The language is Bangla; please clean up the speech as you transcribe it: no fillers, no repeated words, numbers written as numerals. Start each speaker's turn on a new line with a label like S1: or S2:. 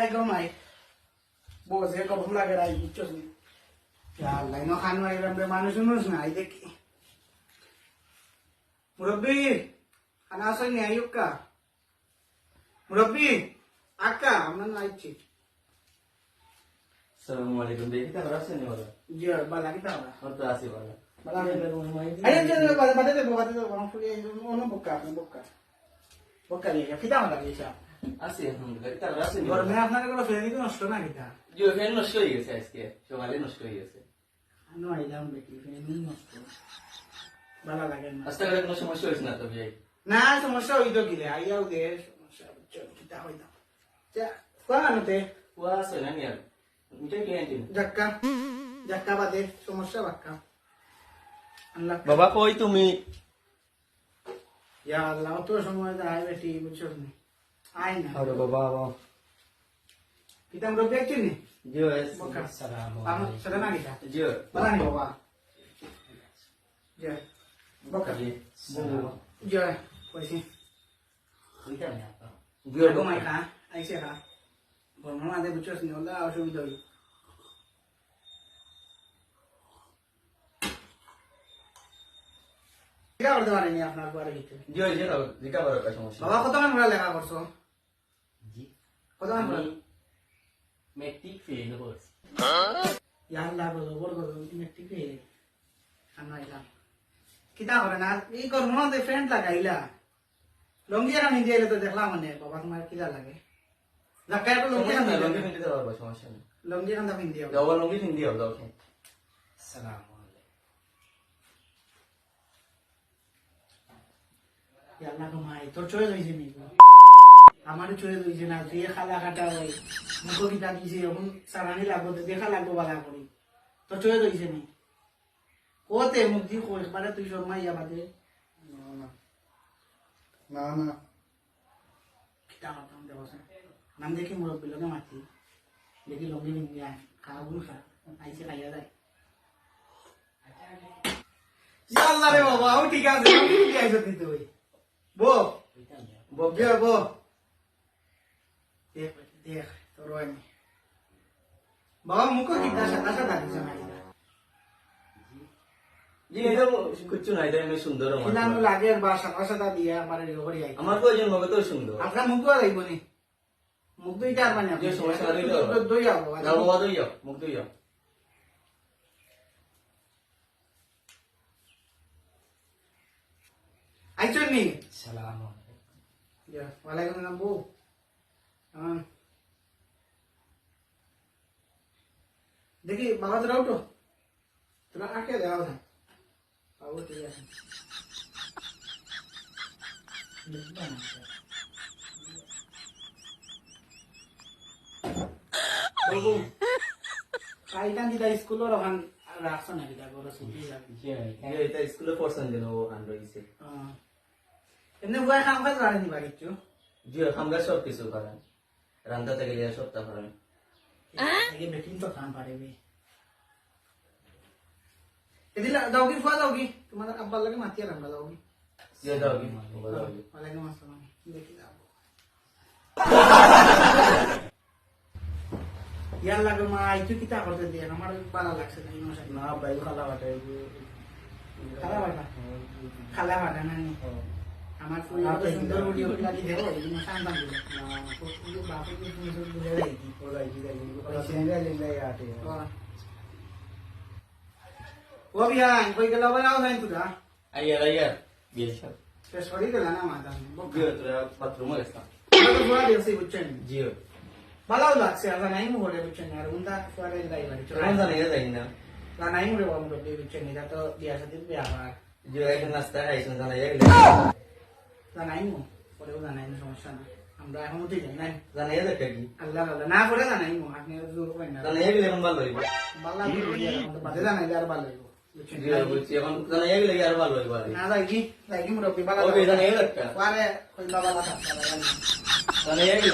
S1: Ai có mày. Bộ sẽ có bóng là cái này chút gì. Ya Allah, nó khăn mày làm để mà nó xuống nó ngại đấy. Murabbi, ana asal ni ayuk ka. Murabbi, akka, amna naichi.
S2: Assalamualaikum. Dek, kita berasa ni wala.
S1: Iya, bala kita ora.
S2: Horta asih wala.
S1: Bala. Ayo jangan pada tu orang full ono buka. Buka ni, kita mana bisa.
S2: Asih, alhamdulillah. Kita berasa ni.
S1: Gor मैं আপনার কোনো ফেরি তো নষ্ট না কিটা
S2: Jo, ফ্যান নষ্ট হয়ে গেছে আজকে। সকালে নষ্ট হয়ে গেছে।
S1: আনো আইলাম দেখি ফেরি নষ্ট ভালো লাগে না
S2: রাস্তাঘাটে কোনো সমস্যা হয়েছে না তো ভাই?
S1: না সমস্যা হইতো গিলে আইয়াও দে সমস্যা চল কিটা হইতো যা কোন আনতে
S2: ওয়া আছে না নিয়ার। মিটাই কে আনতে?
S1: জাক্কা বাদে সমস্যা বাক্কা আল্লাহ
S2: বাবা কই তুমি?
S1: ইয়া আল্লাহ তো সময় যায় বেটি বুঝছো নি আই না
S2: আরে বাবা বাবা।
S1: কিটা আমরা দেখছি নি
S2: জিও
S1: আসসালামু আলাইকুম সালাম কিটা
S2: জিও।
S1: বালা নি বাবা জি বকা
S2: জি।
S1: জি কইছি
S2: ওইটা না আপা।
S1: জিও গো মাই খা আইছে খা বর্মা মাদে বুঝছো নি ওলা অসুবিধা হই কিটা করতে পারেনি আপনার বাড়ি কিছু
S2: জিও জিও জিকা বড় একটা সমস্যা।
S1: বাবা কতক্ষণ পড়া লেখা করছো
S2: জি।
S1: কতক্ষণ পড়া
S2: মেট্রিক ফেল করছি।
S1: ইয়াল্লা বলো বড় বড় মেট্রিক এ আনাইলা কিটা করে না এই কর মনে হয় ফ্রেন্ড লাগাইলা লঙ্গি আর আমি দিলে তো দেখলাম মানে বাবা তোমার কিটা লাগে জাকায় তো লঙ্গি
S2: সমস্যা
S1: আর
S2: নাই, লঙ্গি ফিনতে পারবো, সমস্যা নেই।
S1: লঙ্গি আর দাম দিও
S2: যাও লঙ্গি ফিন দিও যাও।
S1: আসসালামু আলাইকুম ইয়াল্লা গো মাই তোর চয়ে যাইছে নি আমার চয়ে যাইছে না দিয়ে খালা কাটা হই মুখ কিটা দিছে এখন সারানি লাগবো দেখা লাগবো বালা করি তো চয়ে যাইছে নি কোতে মুখ দি কই মানে তুই শর্মা ইয়া বাদে
S3: না
S1: কিটা মাতাম দেবসে নাম দেখি মুরব্বি লোকে মাতি দেখি লঙ্গি নিয়া খাবো খা আইছে খাইয়া যায় আল্লাহ রে বাবা ও ঠিক আছে আমি কি আইছো তুই বো বো গে বো দেখ তোর ওই বাবা মুখ কিটা সাদা সাদা দিছে না
S2: জি এটা কিচ্ছু নাই, এটা এমনি সুন্দর আমার।
S1: কিলানো লাগে বা সাদা সাদা দিয়া আমারে রেগড়ি আই
S2: আমার প্রয়োজন হবে তো সুন্দর।
S1: আপনার মুখ দোয়া লাগবো নি মুখ দুইটা আর মানে
S2: যে সমস্যা হইলো
S1: দই আবো
S2: যাও বাবা দইও, মুখ দইও।
S1: আইছো নি
S2: সালাম।
S1: Ya, waalaikumsalam Bu. देखिए बाबा जरा उठो थोड़ा आके जाओ था बाबू ठीक है बाबू কাইটান দিদা স্কুলের ওখান রাখছ না দিদা বড় ছুটি লাগে
S2: জি এটা স্কুলে পড়ছেন যেন ওখান রইছে।
S1: এমনি বুয়া কাম কাজ করে নি বাড়ি কিছু
S2: জি আমরা সব কিছু করেন, রান্না থেকে লিয়ে সবটা করেন।
S1: আগে বেটিং তো কাম পারেবে এদিলা দাওগি ফুয়া দাওগি তোমাদের আব্বার লাগে মাতিয়া রান্না দাওগি
S2: জি দাও কি বলো।
S1: ওয়ালাইকুম আসসালাম দেখি দাও ইয়াল্লা গো মা আইতো কিতা করতে দিয়ে আমার ভালো লাগছে না ইনো সাথে
S3: না ভাই খালা বাটে
S1: খালা বাটা না আমার ফুল তো সুন্দর ভিডিও লাগি দেবো ইনো শান্তান দিল ফুল বাপে কি সুন্দর বুঝে যাইতি
S3: ওলাই কি যাই সেন্ডা লিলাই আটে
S1: ও বিয়ান কই গেল বানাও নাই তুই
S2: আইয়ার আইয়ার বিয়ে সব
S1: সে সরি গেল না মাথা
S2: জিও তোরা বাথরুমে গেছিলাম।
S1: তো ফুয়া দিয়েছে বুঝছেন
S2: জিও
S1: ভালো লাগছে আর নাই মু বলে বুঝছেন আর উন্দা ফুয়ারে যাই বাড়ি
S2: কেমন জানি যাই না।
S1: না নাই মু রে বাবু বলে বুঝছেন এটা তো বিয়া সাথে বিয়া হয়
S2: জিও এখন নাস্তা খাইছেন জানা গেলে
S1: জানাই মু পরেও জানাই না সমস্যা না আমরা এখন উঠে যাই নাই
S2: জানা গেলে কি
S1: আল্লাহ আল্লাহ না করে জানাই মু আপনি জোর করেন না
S2: জানা গেলে এখন ভালো হইব।
S1: ভালো লাগবে বাদে জানাই আর ভালো লাগবে বুঝছেন
S2: জিও বুঝছি এখন জানা গেলে আর ভালো হইব।
S1: না যাই কি মুরব্বি ভালো
S2: ওকে জানা গেলে
S1: পরে কই বাবা কথা
S2: জানা গেলে